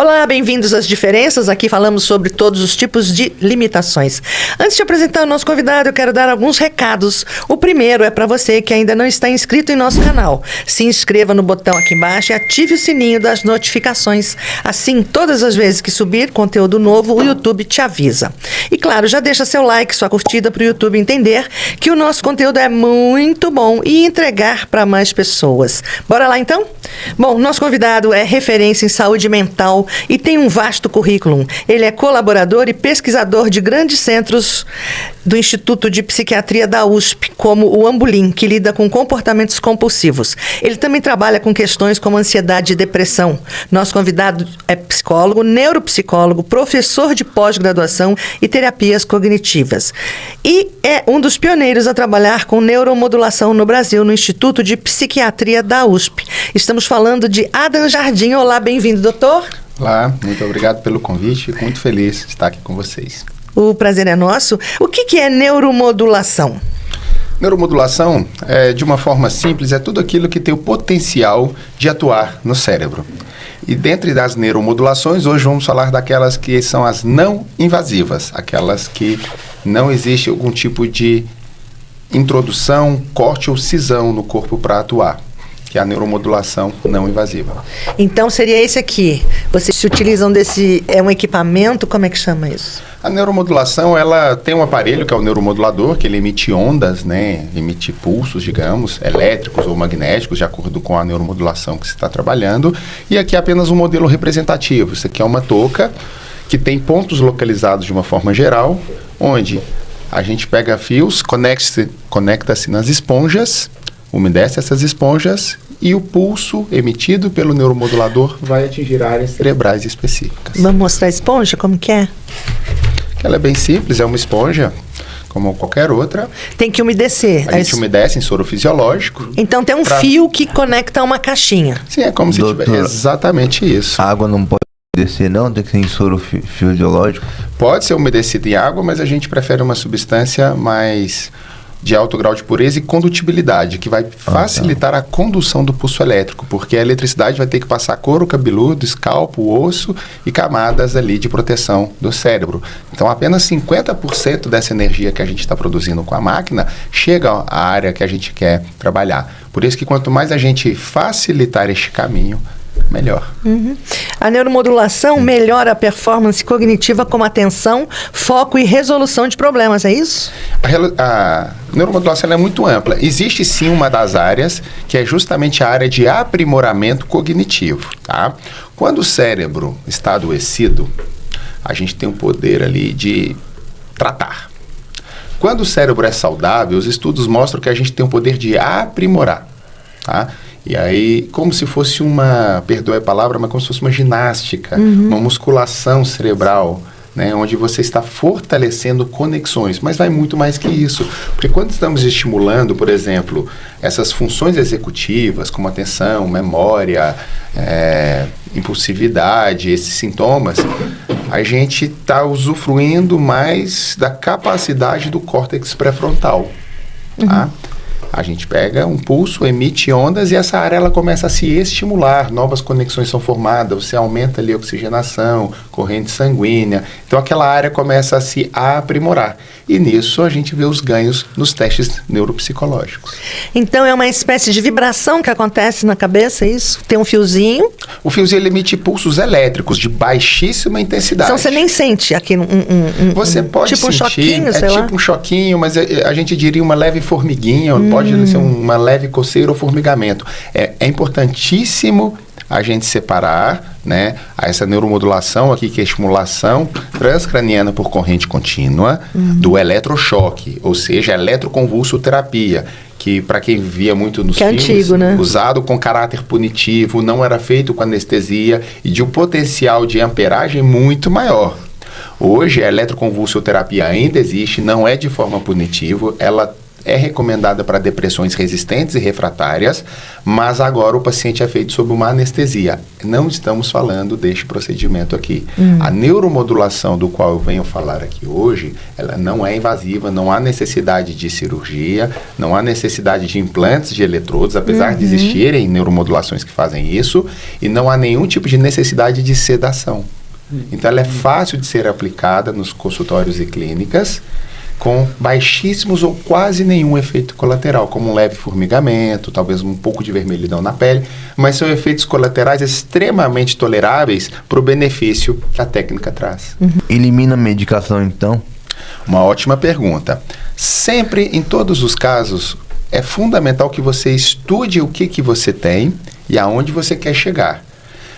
Olá, bem-vindos às Diferenças. Aqui falamos sobre todos os tipos de limitações. Antes de apresentar o nosso convidado, eu quero dar alguns recados. O primeiro é para você que ainda não está inscrito em nosso canal. Se inscreva no botão aqui embaixo e ative o sininho das notificações. Assim, todas as vezes que subir conteúdo novo, o YouTube te avisa. E claro, já deixa seu like, sua curtida para o YouTube entender que o nosso conteúdo é muito bom e entregar para mais pessoas. Bora lá então? Bom, nosso convidado é referência em saúde mental e tem um vasto currículo. Ele é colaborador e pesquisador de grandes centros do Instituto de Psiquiatria da USP, como o Ambulim, que lida com comportamentos compulsivos. Ele também trabalha com questões como ansiedade e depressão. Nosso convidado é psicólogo, neuropsicólogo, professor de pós-graduação e terapias cognitivas. E é um dos pioneiros a trabalhar com neuromodulação no Brasil, no Instituto de Psiquiatria da USP. Estamos falando de Adam Jardim. Olá, bem-vindo, doutor. Olá, muito obrigado pelo convite. Fico muito feliz de estar aqui com vocês. O prazer é nosso. O que é neuromodulação? Neuromodulação, de uma forma simples, é tudo aquilo que tem o potencial de atuar no cérebro. E dentre das neuromodulações, hoje vamos falar daquelas que são as não invasivas, aquelas que não existe algum tipo de introdução, corte ou cisão no corpo para atuar, que é a neuromodulação não invasiva. Então seria esse aqui. Vocês se utilizam desse... É um equipamento? Como é que chama isso? A neuromodulação, ela tem um aparelho que é o neuromodulador, que ele emite ondas, né? Emite pulsos, digamos, elétricos ou magnéticos, de acordo com a neuromodulação que você está trabalhando. E aqui é apenas um modelo representativo. Isso aqui é uma touca que tem pontos localizados de uma forma geral, onde a gente pega fios, conecta-se nas esponjas, umedece essas esponjas e o pulso emitido pelo neuromodulador vai atingir áreas cerebrais específicas. Vamos mostrar a esponja, como que é? Ela é bem simples, é uma esponja, como qualquer outra. Tem que umedecer. A gente umedece em soro fisiológico. Então tem um fio que conecta a uma caixinha. Sim, é como se tivesse exatamente isso. A água não pode umedecer não? Tem que ser em soro fisiológico? Pode ser umedecido em água, mas a gente prefere uma substância mais de alto grau de pureza e condutibilidade, que vai facilitar a condução do pulso elétrico, porque a eletricidade vai ter que passar couro cabeludo, escalpo, osso e camadas ali de proteção do cérebro. Então, apenas 50% dessa energia que a gente está produzindo com a máquina chega à área que a gente quer trabalhar. Por isso que quanto mais a gente facilitar este caminho, melhor. Uhum. A neuromodulação melhora a performance cognitiva como atenção, foco e resolução de problemas, é isso? A neuromodulação é muito ampla. Existe sim uma das áreas que é justamente a área de aprimoramento cognitivo. Tá? Quando o cérebro está adoecido, a gente tem o poder ali de tratar. Quando o cérebro é saudável, os estudos mostram que a gente tem o poder de aprimorar. Tá? E aí, como se fosse perdoe a palavra, mas como se fosse uma ginástica, uma musculação cerebral, né, onde você está fortalecendo conexões, mas vai muito mais que isso, porque quando estamos estimulando, por exemplo, essas funções executivas, como atenção, memória, impulsividade, esses sintomas, a gente está usufruindo mais da capacidade do córtex pré-frontal, tá? A gente pega um pulso, emite ondas e essa área ela começa a se estimular, novas conexões são formadas, você aumenta ali a oxigenação, corrente sanguínea, então aquela área começa a se aprimorar. E nisso a gente vê os ganhos nos testes neuropsicológicos. Então é uma espécie de vibração que acontece na cabeça, é isso? Tem um fiozinho? O fiozinho ele emite pulsos elétricos de baixíssima intensidade. Então você nem sente aqui você pode tipo sentir, um choquinho, sei lá. Tipo um choquinho, mas a gente diria uma leve formiguinha, pode ser uma leve coceira ou formigamento. É importantíssimo a gente separar, né, essa neuromodulação aqui, que é a estimulação transcraniana por corrente contínua, do eletrochoque, ou seja, a eletroconvulsoterapia, que para quem via muito nos filmes, antigo, né? Usado com caráter punitivo, não era feito com anestesia e de um potencial de amperagem muito maior. Hoje, a eletroconvulsoterapia ainda existe, não é de forma punitiva, ela é recomendada para depressões resistentes e refratárias, mas agora o paciente é feito sob uma anestesia. Não estamos falando deste procedimento aqui. A neuromodulação do qual eu venho falar aqui hoje, ela não é invasiva, não há necessidade de cirurgia, não há necessidade de implantes de eletrodos, apesar de existirem neuromodulações que fazem isso, e não há nenhum tipo de necessidade de sedação. Então ela é fácil de ser aplicada nos consultórios e clínicas, com baixíssimos ou quase nenhum efeito colateral, como um leve formigamento, talvez um pouco de vermelhidão na pele, mas são efeitos colaterais extremamente toleráveis para o benefício que a técnica traz. Elimina a medicação, então? Uma ótima pergunta. Sempre, em todos os casos, é fundamental que você estude o que você tem e aonde você quer chegar.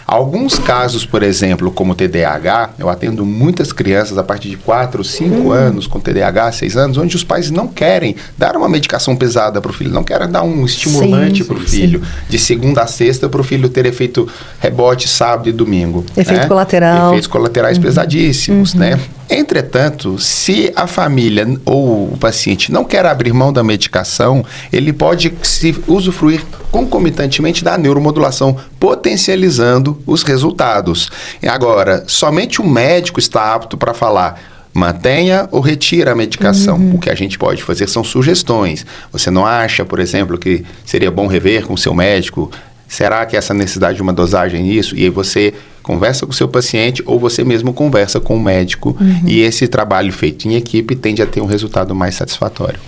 Alguns casos, por exemplo, como TDAH, eu atendo muitas crianças a partir de 4, 5 anos com TDAH, 6 anos, onde os pais não querem dar uma medicação pesada para o filho, não querem dar um estimulante para o filho, de segunda a sexta, para o filho ter efeito rebote sábado e domingo. Efeito colateral. Efeitos colaterais pesadíssimos, né? Entretanto, se a família ou o paciente não quer abrir mão da medicação, ele pode se usufruir concomitantemente da neuromodulação, potencializando os resultados. E agora, somente o médico está apto para falar: mantenha ou retira a medicação. O que a gente pode fazer são sugestões. Você não acha, por exemplo, que seria bom rever com o seu médico? Será que essa necessidade de uma dosagem é isso? E aí você conversa com o seu paciente ou você mesmo conversa com o médico. E esse trabalho feito em equipe tende a ter um resultado mais satisfatório.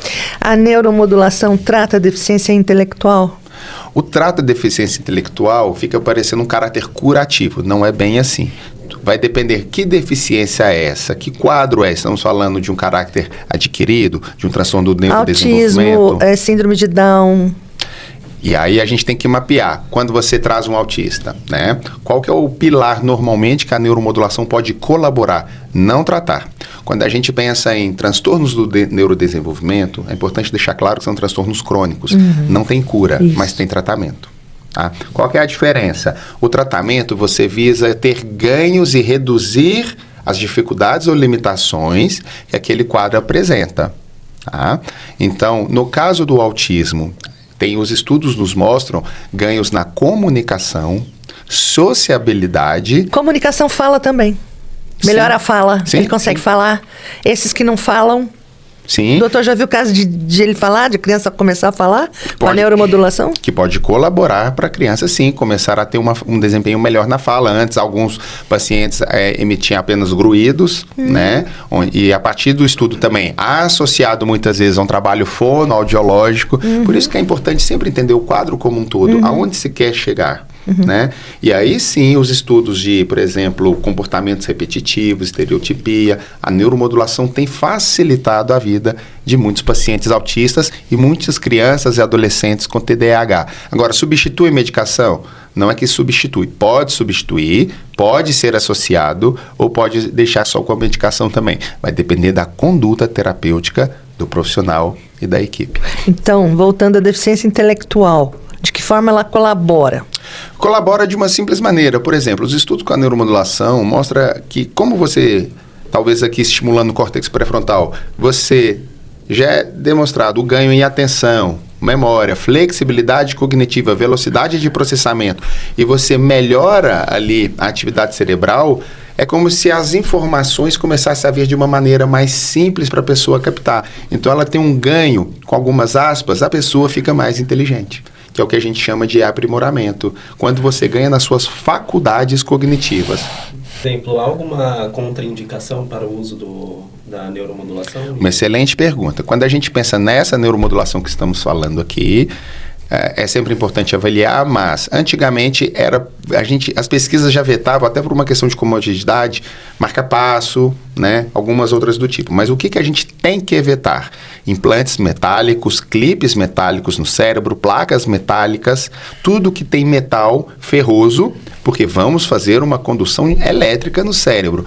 A neuromodulação trata a deficiência intelectual? O trato de deficiência intelectual fica parecendo um caráter curativo. Não é bem assim. Vai depender que deficiência é essa, que quadro é. Estamos falando de um caráter adquirido, de um transtorno do neurodesenvolvimento. Autismo, síndrome de Down. E aí a gente tem que mapear, quando você traz um autista, né? Qual que é o pilar normalmente que a neuromodulação pode colaborar? Não tratar. Quando a gente pensa em transtornos do neurodesenvolvimento, é importante deixar claro que são transtornos crônicos. Não tem cura, mas tem tratamento. Tá? Qual que é a diferença? O tratamento você visa ter ganhos e reduzir as dificuldades ou limitações que aquele quadro apresenta. Tá? Então, no caso do autismo, os estudos nos mostram ganhos na comunicação, sociabilidade. Comunicação fala também. Melhora a fala. Sim, ele consegue falar. Esses que não falam. Sim. O doutor já viu o caso de ele falar, de criança começar a falar com a neuromodulação? Que pode colaborar para a criança, sim, começar a ter um desempenho melhor na fala. Antes, alguns pacientes emitiam apenas gruídos, né? E a partir do estudo também, associado muitas vezes a um trabalho fonoaudiológico. Por isso que é importante sempre entender o quadro como um todo, aonde se quer chegar. Né? E aí sim os estudos de, por exemplo, comportamentos repetitivos, estereotipia, a neuromodulação tem facilitado a vida de muitos pacientes autistas e muitas crianças e adolescentes com TDAH. Agora, substitui medicação? Não é que substitui, pode substituir, pode ser associado ou pode deixar só com a medicação também. Vai depender da conduta terapêutica do profissional e da equipe. Então, voltando à deficiência intelectual, de que forma ela colabora? Colabora de uma simples maneira. Por exemplo, os estudos com a neuromodulação mostram que como você, talvez aqui estimulando o córtex pré-frontal, você já é demonstrado o ganho em atenção, memória, flexibilidade cognitiva, velocidade de processamento, e você melhora ali a atividade cerebral, é como se as informações começassem a vir de uma maneira mais simples para a pessoa captar. Então ela tem um ganho, com algumas aspas, a pessoa fica mais inteligente, que é o que a gente chama de aprimoramento, quando você ganha nas suas faculdades cognitivas. Por exemplo, há alguma contraindicação para o uso da neuromodulação? Uma excelente pergunta. Quando a gente pensa nessa neuromodulação que estamos falando aqui, é sempre importante avaliar, mas antigamente as pesquisas já vetavam, até por uma questão de comodidade, marca-passo, né, algumas outras do tipo. Mas o que a gente tem que evitar? Implantes metálicos, clipes metálicos no cérebro, placas metálicas, tudo que tem metal ferroso, porque vamos fazer uma condução elétrica no cérebro.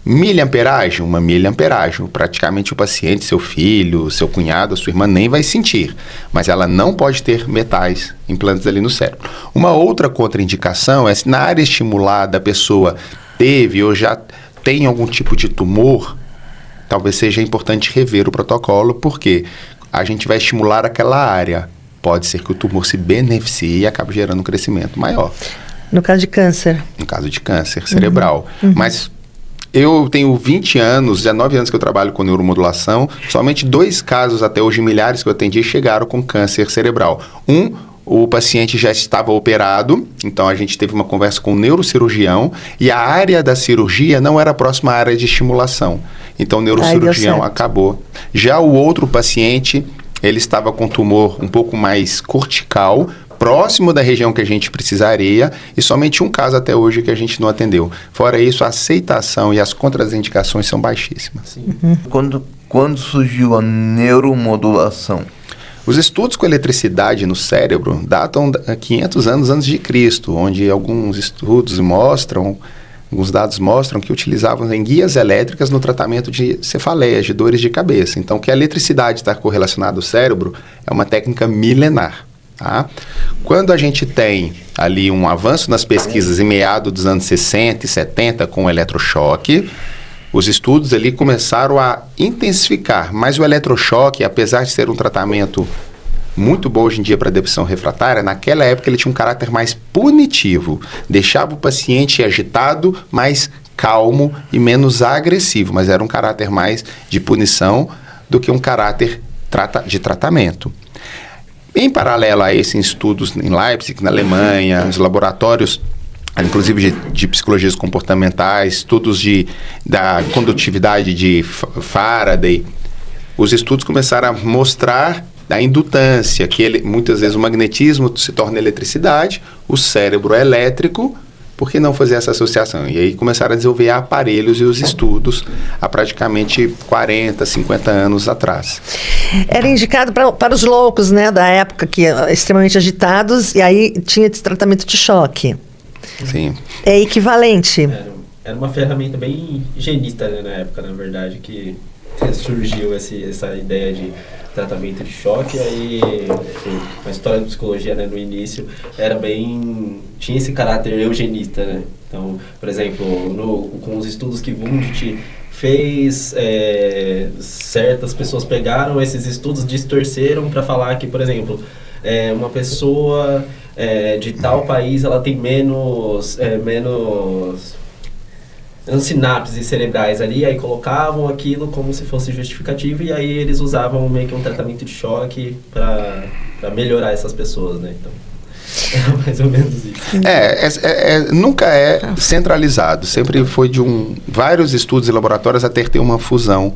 Miliamperagem, uma miliamperagem. Praticamente o paciente, seu filho, seu cunhado, sua irmã nem vai sentir. Mas ela não pode ter metais implantes ali no cérebro. Uma outra contraindicação é se na área estimulada a pessoa teve ou já tem algum tipo de tumor, talvez seja importante rever o protocolo, porque a gente vai estimular aquela área. Pode ser que o tumor se beneficie e acabe gerando um crescimento maior. No caso de câncer? No caso de câncer cerebral. Mas eu tenho 20 anos, 19 anos que eu trabalho com neuromodulação, somente 2 casos até hoje, milhares que eu atendi, chegaram com câncer cerebral. O paciente já estava operado, então a gente teve uma conversa com o neurocirurgião e a área da cirurgia não era a próxima área de estimulação. Então o neurocirurgião acabou. Já o outro paciente, ele estava com tumor um pouco mais cortical, próximo da região que a gente precisaria, e somente um caso até hoje que a gente não atendeu. Fora isso, a aceitação e as contraindicações são baixíssimas. Quando surgiu a neuromodulação? Os estudos com eletricidade no cérebro datam a 500 anos antes de Cristo, onde alguns estudos mostram, alguns dados mostram que utilizavam em guias elétricas no tratamento de cefaleias, de dores de cabeça. Então, que a eletricidade está correlacionada ao cérebro é uma técnica milenar. Tá? Quando a gente tem ali um avanço nas pesquisas em meados dos anos 60 e 70 com o eletrochoque, os estudos ali começaram a intensificar, mas o eletrochoque, apesar de ser um tratamento muito bom hoje em dia para depressão refratária, naquela época ele tinha um caráter mais punitivo, deixava o paciente agitado, mais calmo e menos agressivo, mas era um caráter mais de punição do que um caráter de tratamento. Em paralelo a esses estudos em Leipzig, na Alemanha, os laboratórios, inclusive de psicologias comportamentais, estudos da condutividade de Faraday, os estudos começaram a mostrar a indutância, que muitas vezes o magnetismo se torna eletricidade, o cérebro é elétrico, por que não fazer essa associação? E aí começaram a desenvolver aparelhos e os estudos há praticamente 40, 50 anos atrás. Era indicado para os loucos, né, da época, que extremamente agitados, e aí tinha esse tratamento de choque. Sim. É equivalente. Era uma ferramenta bem higienista, né, na época, na verdade, que surgiu essa ideia de tratamento de choque. Aí a história da psicologia, né, no início tinha esse caráter eugenista, né? Então, por exemplo, com os estudos que Wundt fez, certas pessoas pegaram esses estudos, distorceram para falar que, por exemplo, uma pessoa de tal país, ela tem menos sinapses cerebrais ali, aí colocavam aquilo como se fosse justificativo, e aí eles usavam meio que um tratamento de choque para melhorar essas pessoas, né? Então, é mais ou menos isso. Nunca é centralizado, sempre foi de vários estudos e laboratórios até ter uma fusão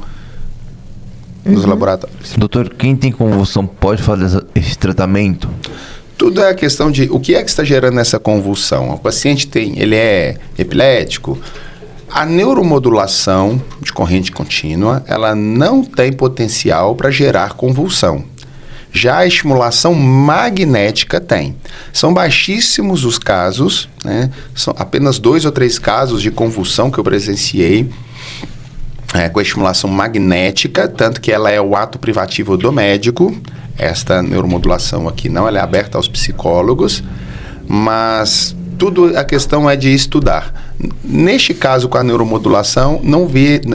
nos laboratórios. Doutor, quem tem convulsão pode fazer esse tratamento? Tudo é a questão de o que é que está gerando essa convulsão. O paciente ele é epilético. A neuromodulação de corrente contínua, ela não tem potencial para gerar convulsão. Já a estimulação magnética tem. São baixíssimos os casos, né? São apenas 2 ou 3 casos de convulsão que eu presenciei com a estimulação magnética, tanto que ela é o ato privativo do médico. Esta neuromodulação aqui não, ela é aberta aos psicólogos, mas tudo a questão é de estudar. Neste caso, com a neuromodulação,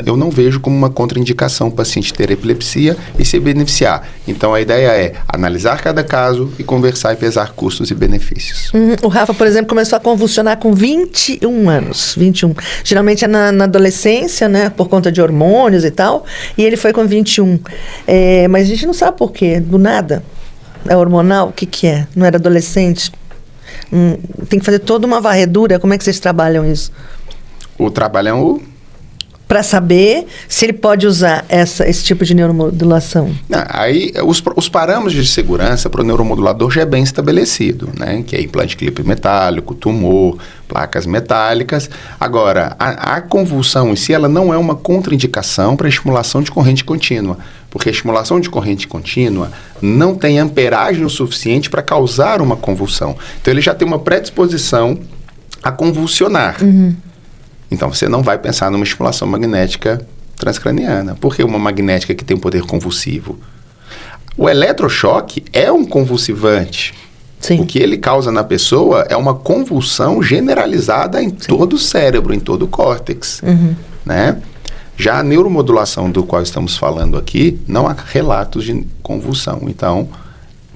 eu não vejo como uma contraindicação o paciente ter epilepsia e se beneficiar. Então, a ideia é analisar cada caso e conversar e pesar custos e benefícios. O Rafa, por exemplo, começou a convulsionar com 21 anos. 21. Geralmente é na adolescência, né? Por conta de hormônios e tal. E ele foi com 21. Mas a gente não sabe por quê. Do nada. É hormonal? O que é? Não era adolescente? Tem que fazer toda uma varredura. Como é que vocês trabalham isso? O trabalho é o... Para saber se ele pode usar esse tipo de neuromodulação. Aí, os parâmetros de segurança para o neuromodulador já é bem estabelecido, né? Que é implante clipe metálico, tumor, placas metálicas. Agora, a convulsão em si, ela não é uma contraindicação para a estimulação de corrente contínua, porque a estimulação de corrente contínua não tem amperagem o suficiente para causar uma convulsão. Então, ele já tem uma predisposição a convulsionar. Então, você não vai pensar numa estimulação magnética transcraniana. Por que uma magnética que tem um poder convulsivo? O eletrochoque é um convulsivante. Sim. O que ele causa na pessoa é uma convulsão generalizada em todo o cérebro, em todo o córtex. Né? Já a neuromodulação do qual estamos falando aqui, não há relatos de convulsão. Então,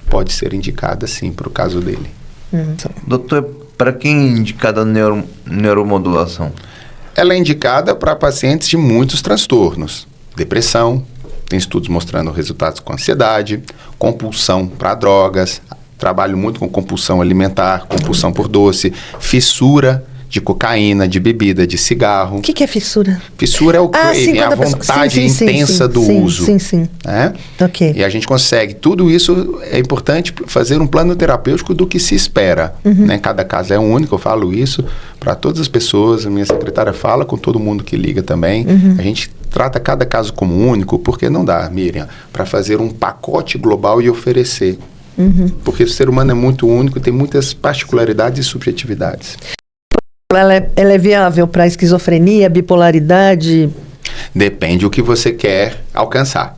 pode ser indicada sim para o caso dele. Doutor, para quem é indicada a neuromodulação? Ela é indicada para pacientes de muitos transtornos. Depressão, tem estudos mostrando resultados com ansiedade, compulsão para drogas, trabalho muito com compulsão alimentar, compulsão por doce, fissura de cocaína, de bebida, de cigarro. O que é fissura? Fissura é o craving, sim, é a vontade intensa do uso. Sim. Né? Ok. E a gente consegue. Tudo isso é importante fazer um plano terapêutico do que se espera. Né? Cada caso é único, eu falo isso para todas as pessoas. A minha secretária fala com todo mundo que liga também. A gente trata cada caso como único, porque não dá, Miriam, para fazer um pacote global e oferecer. Porque o ser humano é muito único, tem muitas particularidades e subjetividades. Ela é viável para esquizofrenia, bipolaridade? Depende do que você quer alcançar.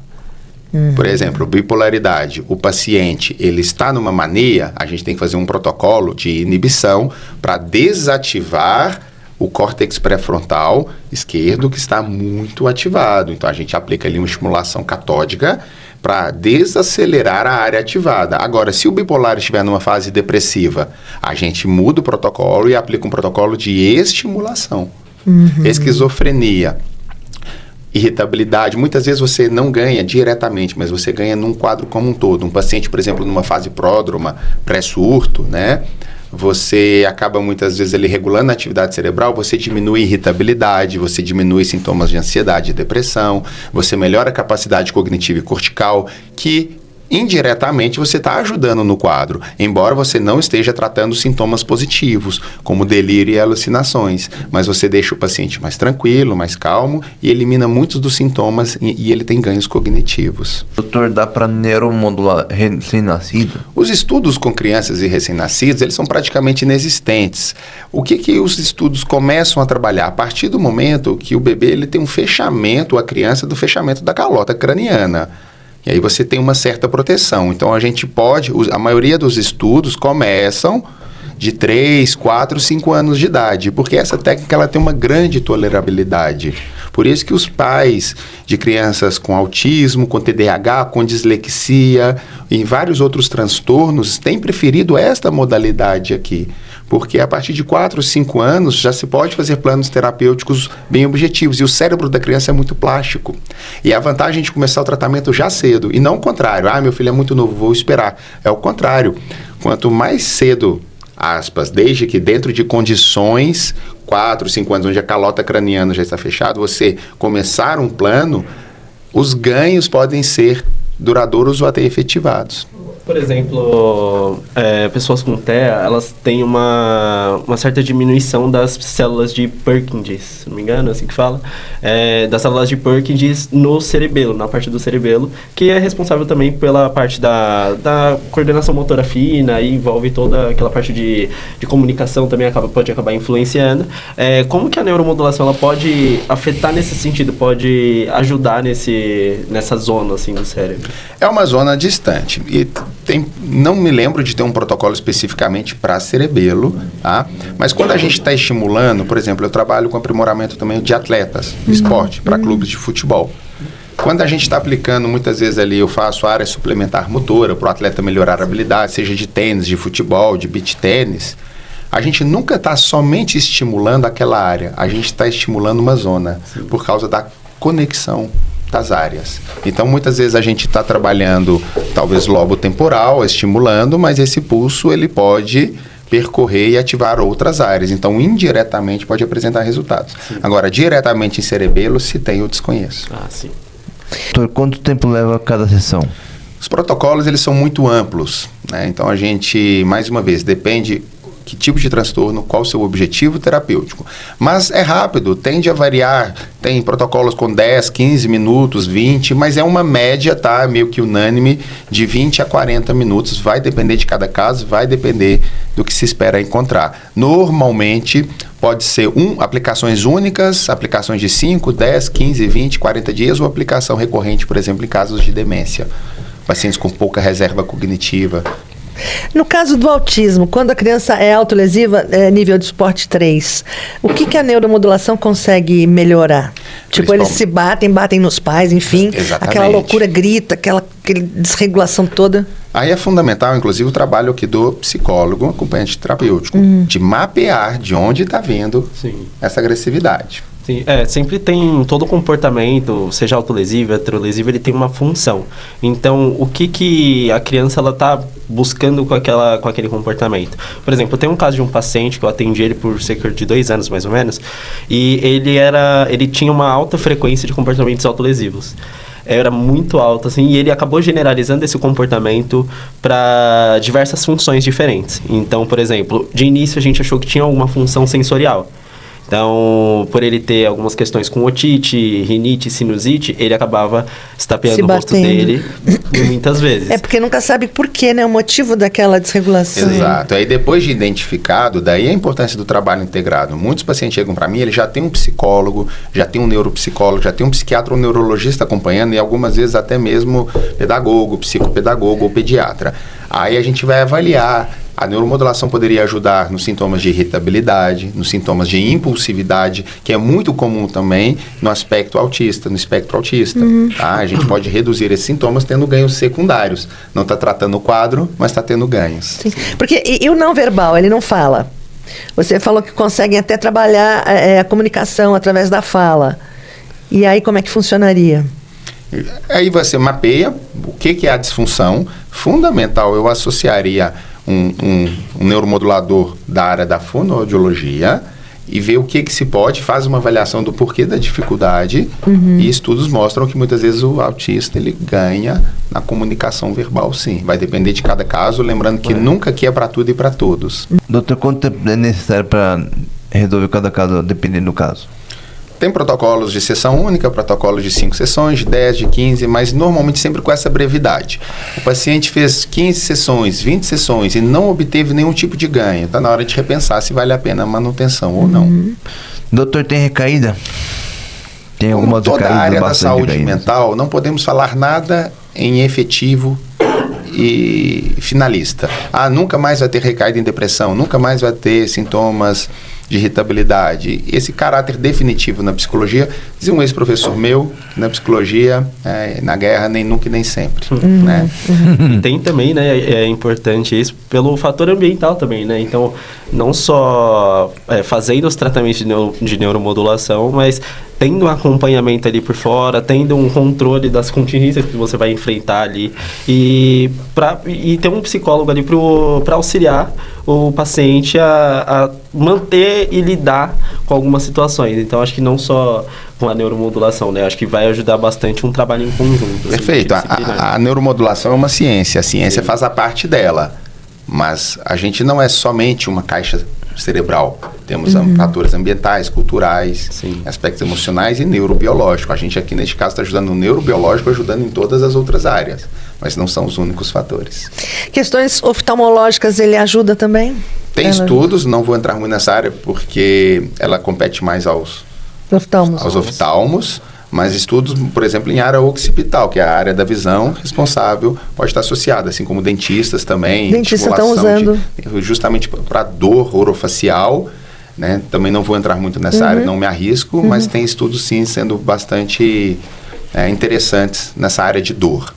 Por exemplo, bipolaridade. O paciente, ele está numa mania, a gente tem que fazer um protocolo de inibição para desativar o córtex pré-frontal esquerdo, que está muito ativado. Então, a gente aplica ali uma estimulação catódica para desacelerar a área ativada. Agora, se o bipolar estiver numa fase depressiva, a gente muda o protocolo e aplica um protocolo de estimulação. Esquizofrenia, irritabilidade, muitas vezes você não ganha diretamente, mas você ganha num quadro como um todo. Um paciente, por exemplo, numa fase pródroma, pré-surto, né? Você acaba muitas vezes ali regulando a atividade cerebral, você diminui a irritabilidade, você diminui sintomas de ansiedade e depressão, você melhora a capacidade cognitiva e cortical, que indiretamente você está ajudando no quadro, embora você não esteja tratando sintomas positivos, como delírio e alucinações, mas você deixa o paciente mais tranquilo, mais calmo e elimina muitos dos sintomas e ele tem ganhos cognitivos. Doutor, dá para neuromodular recém-nascido? Os estudos com crianças e recém-nascidos, eles são praticamente inexistentes. O que os estudos começam a trabalhar? A partir do momento que o bebê ele tem um fechamento, a criança, do fechamento da calota craniana. E aí você tem uma certa proteção. Então, a gente pode... A maioria dos estudos começam de 3, 4, 5 anos de idade, porque essa técnica ela tem uma grande tolerabilidade. Por isso que os pais de crianças com autismo, com TDAH, com dislexia e vários outros transtornos têm preferido esta modalidade aqui. Porque a partir de 4, 5 anos já se pode fazer planos terapêuticos bem objetivos. E o cérebro da criança é muito plástico. E a vantagem de começar o tratamento já cedo. E não o contrário. Meu filho é muito novo, vou esperar. É o contrário. Quanto mais cedo, aspas, desde que dentro de condições, 4, 5 anos, onde a calota craniana já está fechada, você começar um plano, os ganhos podem ser duradouros ou até efetivados. Por exemplo, pessoas com TEA, elas têm uma certa diminuição das células de Purkinje, se não me engano, é assim que fala, das células de Purkinje no cerebelo, na parte do cerebelo, que é responsável também pela parte da coordenação motora fina e envolve toda aquela parte de comunicação também pode acabar influenciando. Como que a neuromodulação ela pode afetar nesse sentido, pode ajudar nessa zona assim, do cérebro? É uma zona distante e não me lembro de ter um protocolo especificamente para cerebelo, tá? Mas quando a gente está estimulando, por exemplo, eu trabalho com aprimoramento também de atletas de esporte, para clubes de futebol. Quando a gente está aplicando, muitas vezes ali eu faço área suplementar motora para o atleta melhorar a habilidade, seja de tênis, de futebol, de beach tênis, a gente nunca está somente estimulando aquela área, a gente está estimulando uma zona, por causa da conexão das áreas. Então, muitas vezes a gente está trabalhando, talvez, lobo temporal, estimulando, mas esse pulso, ele pode percorrer e ativar outras áreas. Então, indiretamente, pode apresentar resultados. Sim. Agora, diretamente em cerebelo, se tem, eu desconheço. Sim. Doutor, quanto tempo leva cada sessão? Os protocolos, eles são muito amplos, né? Então, a gente, mais uma vez, depende que tipo de transtorno, qual o seu objetivo terapêutico. Mas é rápido, tende a variar, tem protocolos com 10, 15 minutos, 20, mas é uma média, tá? Meio que unânime, de 20 a 40 minutos, vai depender de cada caso, vai depender do que se espera encontrar. Normalmente, pode ser aplicações únicas, aplicações de 5, 10, 15, 20, 40 dias, ou aplicação recorrente, por exemplo, em casos de demência. Pacientes com pouca reserva cognitiva, No caso do autismo, quando a criança é autolesiva, nível de suporte 3, o que a neuromodulação consegue melhorar? Tipo, eles se batem nos pais, enfim, Exatamente. aquela loucura grita, aquela desregulação toda. Aí é fundamental, inclusive, o trabalho aqui do psicólogo, acompanhante terapêutico, de mapear de onde está vindo Sim. essa agressividade. Sim, sempre tem todo comportamento, seja autolesivo, heterolesivo, ele tem uma função. Então, o que a criança ela tá buscando com aquele comportamento? Por exemplo, tem um caso de um paciente que eu atendi ele por cerca de 2 anos, mais ou menos, e ele tinha uma alta frequência de comportamentos autolesivos. Era muito alto, assim, e ele acabou generalizando esse comportamento para diversas funções diferentes. Então, por exemplo, de início a gente achou que tinha alguma função sensorial. Então, por ele ter algumas questões com otite, rinite, sinusite, ele acabava estapeando o rosto dele muitas vezes. É porque nunca sabe por quê, né? O motivo daquela desregulação. Exato. Aí depois de identificado, daí a importância do trabalho integrado. Muitos pacientes chegam para mim, ele já tem um psicólogo, já tem um neuropsicólogo, já tem um psiquiatra ou um neurologista acompanhando e algumas vezes até mesmo pedagogo, psicopedagogo ou pediatra. Aí a gente vai avaliar. A neuromodulação poderia ajudar nos sintomas de irritabilidade, nos sintomas de impulsividade, que é muito comum também no espectro autista. Tá? A gente pode reduzir esses sintomas tendo ganhos secundários. Não está tratando o quadro, mas está tendo ganhos. Sim. Porque, e o não verbal, ele não fala. Você falou que conseguem até trabalhar a comunicação através da fala. E aí como é que funcionaria? Aí você mapeia o que é a disfunção. Fundamental, eu associaria um neuromodulador da área da fonoaudiologia e ver o que se pode, faz uma avaliação do porquê da dificuldade e estudos mostram que muitas vezes o autista ele ganha na comunicação verbal, sim. Vai depender de cada caso, lembrando que nunca aqui é para tudo e para todos. Doutor, quanto tempo é necessário para resolver cada caso, dependendo do caso? Tem protocolos de sessão única, protocolos de 5 sessões, de 10, de 15, mas normalmente sempre com essa brevidade. O paciente fez 15 sessões, 20 sessões e não obteve nenhum tipo de ganho. Está na hora de repensar se vale a pena a manutenção ou não. Doutor, tem recaída? Tem Como algumas toda a recaídas, área da bastante saúde recaídas. mental, não podemos falar nada em efetivo e finalista. Nunca mais vai ter recaída em depressão, nunca mais vai ter sintomas de irritabilidade. Esse caráter definitivo na psicologia, dizia um ex-professor meu, na psicologia, na guerra, nem nunca e nem sempre. Né? E tem também, né, é importante isso, pelo fator ambiental também, né? Então, não só fazendo os tratamentos de neuromodulação, mas tendo um acompanhamento ali por fora, tendo um controle das contingências que você vai enfrentar ali e ter um psicólogo ali para auxiliar o paciente a manter e lidar com algumas situações. Então, acho que não só com a neuromodulação, né? Acho que vai ajudar bastante um trabalho em conjunto. Perfeito. A neuromodulação é uma ciência. A ciência faz a parte dela. Mas a gente não é somente uma caixa cerebral. Temos fatores ambientais, culturais, aspectos emocionais e neurobiológicos. A gente aqui, neste caso, está ajudando no neurobiológico, ajudando em todas as outras áreas. Mas não são os únicos fatores. Questões oftalmológicas, ele ajuda também? Tem estudos, não vou entrar muito nessa área, porque ela compete mais aos oftalmos, mas estudos, por exemplo, em área occipital, que é a área da visão responsável, pode estar associada, assim como dentistas também. Dentistas estão usando. Justamente para dor orofacial, né? Também não vou entrar muito nessa área, não me arrisco, mas tem estudos sim sendo bastante interessantes nessa área de dor.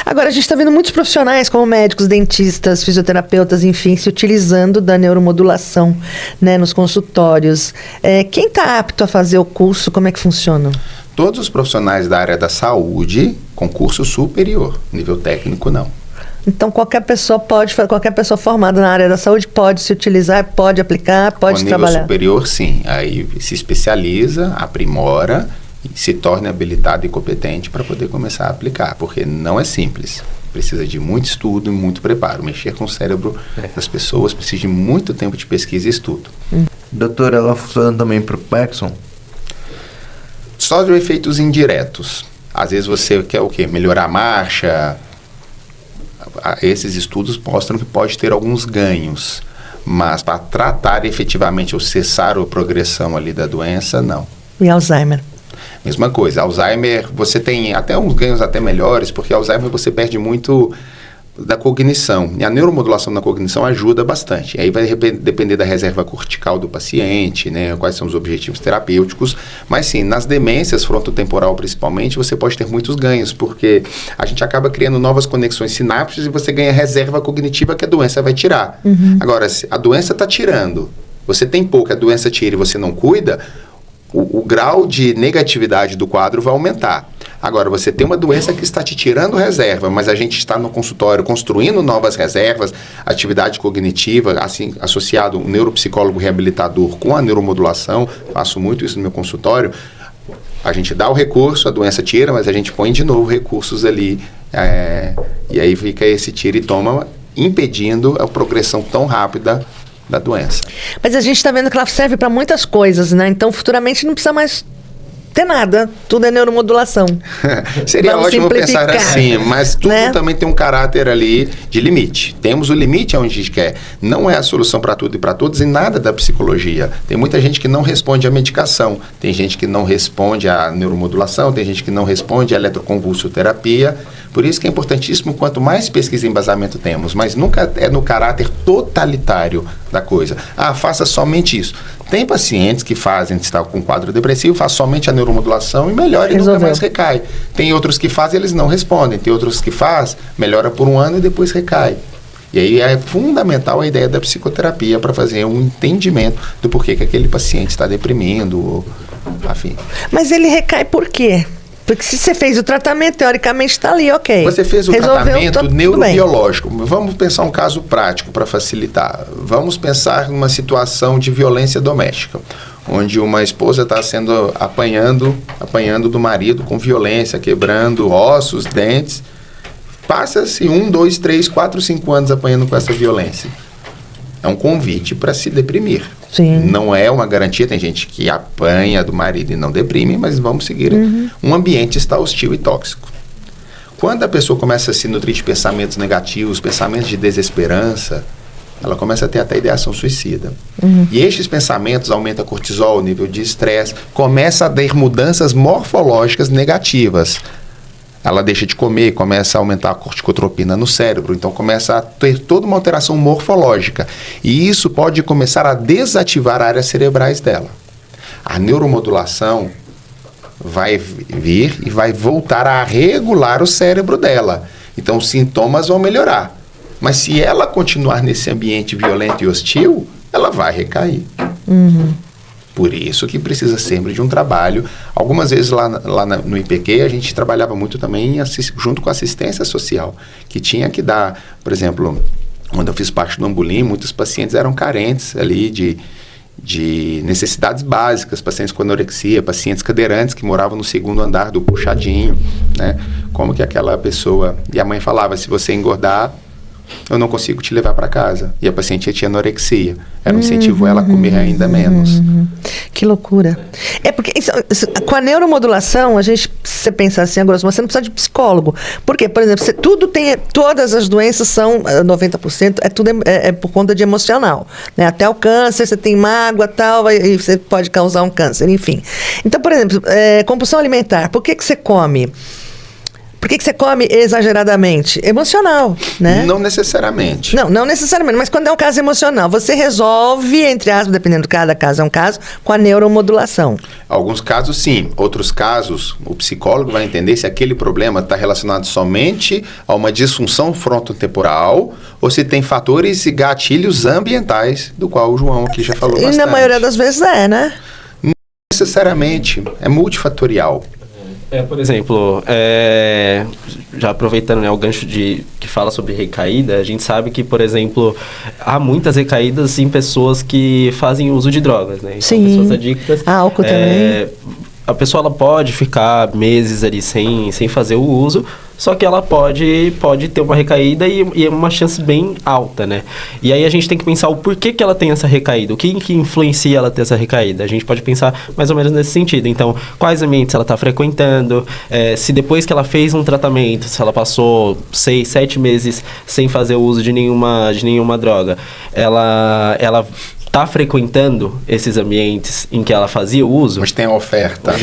Agora, a gente está vendo muitos profissionais, como médicos, dentistas, fisioterapeutas, enfim, se utilizando da neuromodulação, né, nos consultórios. Quem está apto a fazer o curso, como é que funciona? Todos os profissionais da área da saúde com curso superior, nível técnico não. Então, qualquer pessoa formada na área da saúde pode se utilizar, pode aplicar, pode trabalhar? Nível superior, sim. Aí se especializa, aprimora e se torna habilitado e competente para poder começar a aplicar, porque não é simples. Precisa de muito estudo e muito preparo. Mexer com o cérebro das pessoas precisa de muito tempo de pesquisa e estudo. Doutor, ela funciona também para o Parkinson? Só de efeitos indiretos. Às vezes você quer o quê? Melhorar a marcha. Esses estudos mostram que pode ter alguns ganhos, mas para tratar efetivamente ou cessar a progressão ali da doença, não. E Alzheimer? Mesma coisa. Alzheimer, você tem até uns ganhos até melhores, porque Alzheimer você perde muito da cognição. E a neuromodulação na cognição ajuda bastante. Aí vai depender da reserva cortical do paciente, né? Quais são os objetivos terapêuticos. Mas sim, nas demências frontotemporal principalmente, você pode ter muitos ganhos, porque a gente acaba criando novas conexões sinápticas e você ganha reserva cognitiva que a doença vai tirar. Agora, se a doença está tirando, você tem pouco, a doença tira e você não cuida, o grau de negatividade do quadro vai aumentar. Agora, você tem uma doença que está te tirando reserva, mas a gente está no consultório construindo novas reservas, atividade cognitiva, assim, associado um neuropsicólogo reabilitador com a neuromodulação, faço muito isso no meu consultório, a gente dá o recurso, a doença tira, mas a gente põe de novo recursos ali, e aí fica esse tira e toma, impedindo a progressão tão rápida da doença. Mas a gente está vendo que ela serve para muitas coisas, né? Então, futuramente não precisa mais ter nada. Tudo é neuromodulação. Seria Vamos ótimo pensar simplificar, assim, mas tudo né? também tem um caráter ali de limite. Temos o limite onde a gente quer. Não é a solução para tudo e para todos em nada da psicologia. Tem muita gente que não responde à medicação, tem gente que não responde à neuromodulação, tem gente que não responde à eletroconvulsoterapia. Por isso que é importantíssimo, quanto mais pesquisa e embasamento temos, mas nunca é no caráter totalitário da coisa. Ah, faça somente isso. Tem pacientes que fazem, que estão com quadro depressivo, faz somente a neuromodulação e melhora e nunca mais recai. Tem outros que fazem e eles não respondem. Tem outros que faz, melhora por um ano e depois recai. E aí é fundamental a ideia da psicoterapia para fazer um entendimento do porquê que aquele paciente está deprimindo, ou afim. Mas ele recai por quê? Porque se você fez o tratamento, teoricamente está ali, ok. Você fez o tratamento tudo neurobiológico. Vamos pensar um caso prático para facilitar. Vamos pensar numa situação de violência doméstica, onde uma esposa está sendo apanhando do marido com violência, quebrando ossos, dentes. Passa-se 1, 2, 3, 4, 5 anos apanhando com essa violência. É um convite para se deprimir. Sim. Não é uma garantia, tem gente que apanha do marido e não deprime, mas vamos seguir. Um ambiente está hostil e tóxico. Quando a pessoa começa a se nutrir de pensamentos negativos, pensamentos de desesperança, ela começa a ter até ideação suicida. E estes pensamentos aumentam cortisol, o nível de estresse, começa a ter mudanças morfológicas negativas. Ela deixa de comer, começa a aumentar a corticotropina no cérebro, então começa a ter toda uma alteração morfológica. E isso pode começar a desativar áreas cerebrais dela. A neuromodulação vai vir e vai voltar a regular o cérebro dela. Então os sintomas vão melhorar. Mas se ela continuar nesse ambiente violento e hostil, ela vai recair. Por isso que precisa sempre de um trabalho. Algumas vezes lá no IPQ a gente trabalhava muito também junto com a assistência social, que tinha que dar, por exemplo, quando eu fiz parte do Ambulim, muitos pacientes eram carentes ali de necessidades básicas, pacientes com anorexia, pacientes cadeirantes que moravam no segundo andar do puxadinho, né? Como que aquela pessoa... E a mãe falava, se você engordar, eu não consigo te levar para casa. E a paciente tinha anorexia. Era um incentivo a ela comer ainda menos. Que loucura. É porque com a neuromodulação, você pensa assim, agora, você não precisa de psicólogo. Por quê? Por exemplo, todas as doenças são, 90%, tudo é por conta de emocional. Né? Até o câncer, você tem mágoa tal, e você pode causar um câncer, enfim. Então, por exemplo, compulsão alimentar, por que você come? Por que você come exageradamente? Emocional, né? Não necessariamente. Não necessariamente, mas quando é um caso emocional, você resolve, entre aspas, dependendo de cada caso é um caso, com a neuromodulação. Alguns casos, sim. Outros casos, o psicólogo vai entender se aquele problema está relacionado somente a uma disfunção frontotemporal ou se tem fatores e gatilhos ambientais, do qual o João aqui já falou bastante. E na maioria das vezes né? Não necessariamente. É multifatorial. Por exemplo, já aproveitando, né, o gancho que fala sobre recaída, a gente sabe que, por exemplo, há muitas recaídas em pessoas que fazem uso de drogas, né? Então, sim. Pessoas adictas. Álcool também. A pessoa ela pode ficar meses ali sem fazer o uso, só que ela pode ter uma recaída e é uma chance bem alta, né? E aí a gente tem que pensar o porquê que ela tem essa recaída, o que influencia ela ter essa recaída. A gente pode pensar mais ou menos nesse sentido. Então, quais ambientes ela está frequentando, se depois que ela fez um tratamento, se ela passou 6, 7 meses sem fazer o uso de nenhuma droga, ela está frequentando esses ambientes em que ela fazia o uso. Mas tem a oferta.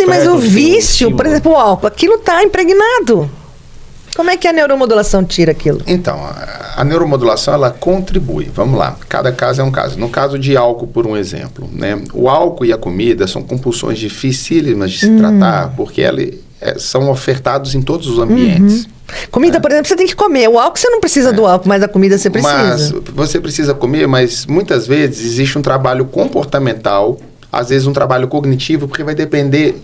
Mas o vício, por exemplo, o álcool, aquilo está impregnado. Como é que a neuromodulação tira aquilo? Então, a neuromodulação, ela contribui. Vamos lá, cada caso é um caso. No caso de álcool, por um exemplo, né? O álcool e a comida são compulsões dificílimas de se tratar, porque são ofertados em todos os ambientes. Comida, por exemplo, você tem que comer. O álcool você não precisa do álcool, mas a comida você precisa. Mas você precisa comer, mas muitas vezes existe um trabalho comportamental, às vezes um trabalho cognitivo, porque vai depender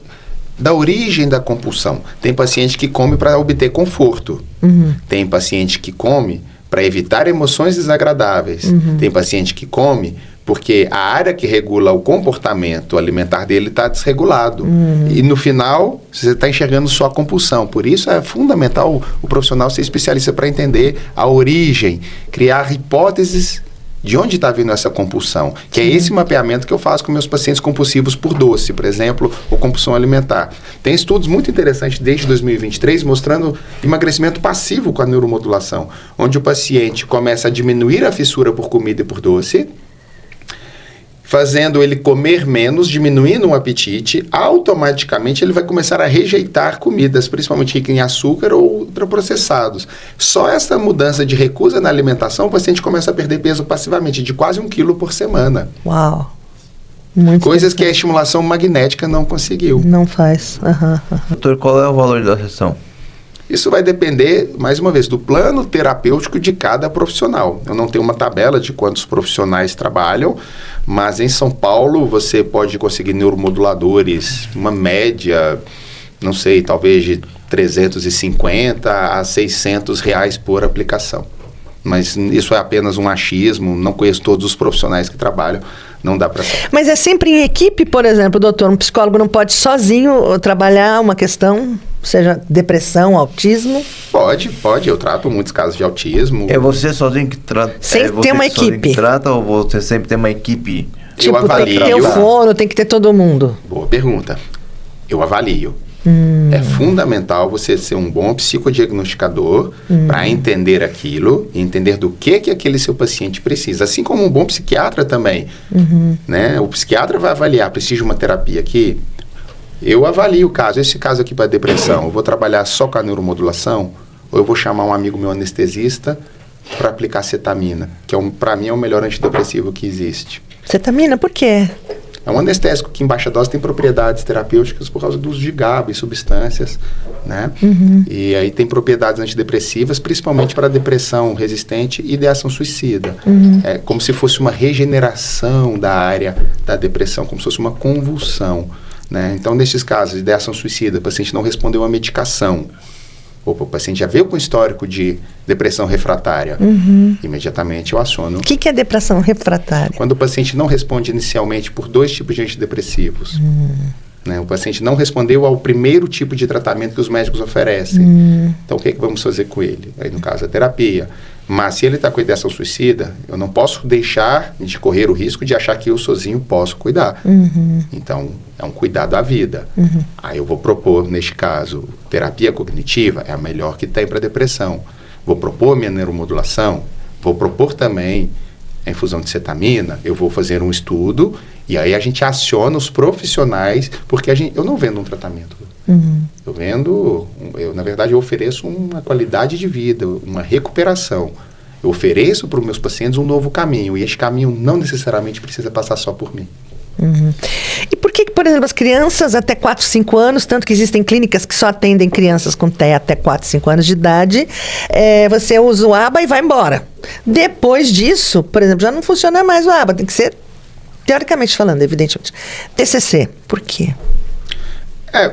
da origem da compulsão. Tem paciente que come para obter conforto. Tem paciente que come para evitar emoções desagradáveis. Tem paciente que come porque a área que regula o comportamento alimentar dele está desregulado. E no final, você está enxergando só a compulsão. Por isso é fundamental o profissional ser especialista para entender a origem, criar hipóteses de onde está vindo essa compulsão. Que é esse mapeamento que eu faço com meus pacientes compulsivos por doce, por exemplo, ou compulsão alimentar. Tem estudos muito interessantes desde 2023 mostrando emagrecimento passivo com a neuromodulação, onde o paciente começa a diminuir a fissura por comida e por doce, fazendo ele comer menos, diminuindo o apetite, automaticamente ele vai começar a rejeitar comidas, principalmente ricas em açúcar ou ultraprocessados. Só essa mudança de recusa na alimentação, o paciente começa a perder peso passivamente, de quase 1 quilo por semana. Uau! Muito Coisas que a estimulação magnética não conseguiu. Não faz. Doutor, qual é o valor da sessão? Isso vai depender, mais uma vez, do plano terapêutico de cada profissional. Eu não tenho uma tabela de quantos profissionais trabalham, mas em São Paulo você pode conseguir neuromoduladores, uma média, não sei, talvez de 350 a 600 reais por aplicação. Mas isso é apenas um achismo, não conheço todos os profissionais que trabalham, não dá para saber. Mas é sempre em equipe, por exemplo, doutor? Um psicólogo não pode sozinho trabalhar uma questão, seja depressão, autismo? Pode. Eu trato muitos casos de autismo. É você sozinho que trata? Sem ter uma equipe. Que trata ou você sempre tem uma equipe? Tipo, eu avalio. tem que ter o fono, tem que ter todo mundo. Boa pergunta. Eu avalio. É fundamental você ser um bom psicodiagnosticador para entender aquilo e entender do que aquele seu paciente precisa. Assim como um bom psiquiatra também. Né? O psiquiatra vai avaliar, precisa de uma terapia aqui? Eu avalio o caso. Esse caso aqui para depressão, eu vou trabalhar só com a neuromodulação ou eu vou chamar um amigo meu anestesista para aplicar cetamina, que para mim é o melhor antidepressivo que existe. Cetamina, por quê? É um anestésico que em baixa dose tem propriedades terapêuticas por causa do uso de GABA e substâncias, né? E aí tem propriedades antidepressivas, principalmente para depressão resistente e ideação suicida. É como se fosse uma regeneração da área da depressão, como se fosse uma convulsão, né? Então, nesses casos de ideação suicida, o paciente não respondeu à medicação, o paciente já veio com histórico de depressão refratária, imediatamente eu aciono. O que é depressão refratária? Quando o paciente não responde inicialmente por 2 tipos de antidepressivos. Né? O paciente não respondeu ao primeiro tipo de tratamento que os médicos oferecem. Então, o que vamos fazer com ele? Aí, no caso, a terapia. Mas se ele está com ideação suicida, eu não posso deixar de correr o risco de achar que eu sozinho posso cuidar. Então, é um cuidado à vida. Aí eu vou propor, neste caso, terapia cognitiva é a melhor que tem para depressão. Vou propor minha neuromodulação, vou propor também a infusão de cetamina, eu vou fazer um estudo e aí a gente aciona os profissionais, porque eu não vendo um tratamento. Na verdade, eu ofereço uma qualidade de vida, uma recuperação. Eu ofereço para os meus pacientes um novo caminho, e esse caminho não necessariamente precisa passar só por mim. E por que, por exemplo, as crianças até 4, 5 anos, tanto que existem clínicas que só atendem crianças com até 4, 5 anos de idade, você usa o ABA e vai embora. Depois disso, por exemplo, já não funciona mais o ABA, tem que ser, teoricamente falando, evidentemente, TCC. Por quê?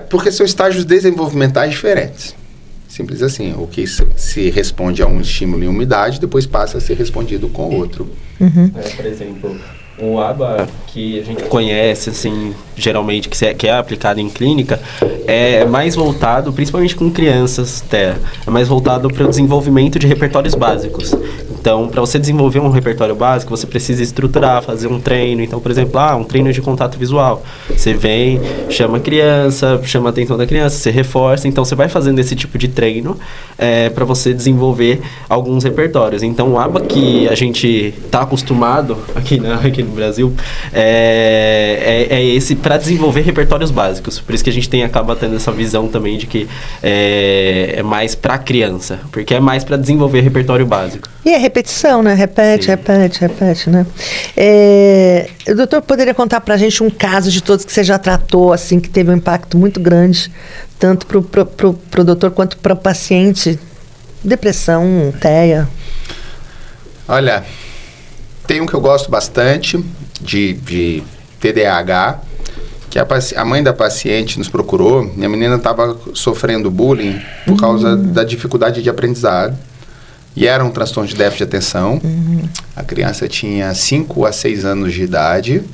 Porque são estágios desenvolvimentais diferentes. Simples assim. O que se responde a um estímulo em uma idade, depois passa a ser respondido com outro. Por exemplo, o ABA que a gente conhece, assim, geralmente, que é aplicado em clínica, é mais voltado, principalmente com crianças, é mais voltado para o desenvolvimento de repertórios básicos. Então, para você desenvolver um repertório básico, você precisa estruturar, fazer um treino. Então, por exemplo, um treino de contato visual. Você vem, chama a criança, chama a atenção da criança, você reforça. Então, você vai fazendo esse tipo de treino para você desenvolver alguns repertórios. Então, o ABA que a gente está acostumado aqui no Brasil é esse para desenvolver repertórios básicos. Por isso que a gente acaba tendo essa visão também de que é mais para criança, porque é mais para desenvolver repertório básico. E é repetição, né? Repete, né? O doutor poderia contar pra gente um caso de todos que você já tratou, assim, que teve um impacto muito grande, tanto pro doutor quanto para o paciente? Depressão, TEA. Olha, tem um que eu gosto bastante de TDAH, que a mãe da paciente nos procurou. Minha menina estava sofrendo bullying por causa da dificuldade de aprendizado. E era um transtorno de déficit de atenção. A criança tinha 5 a 6 anos de idade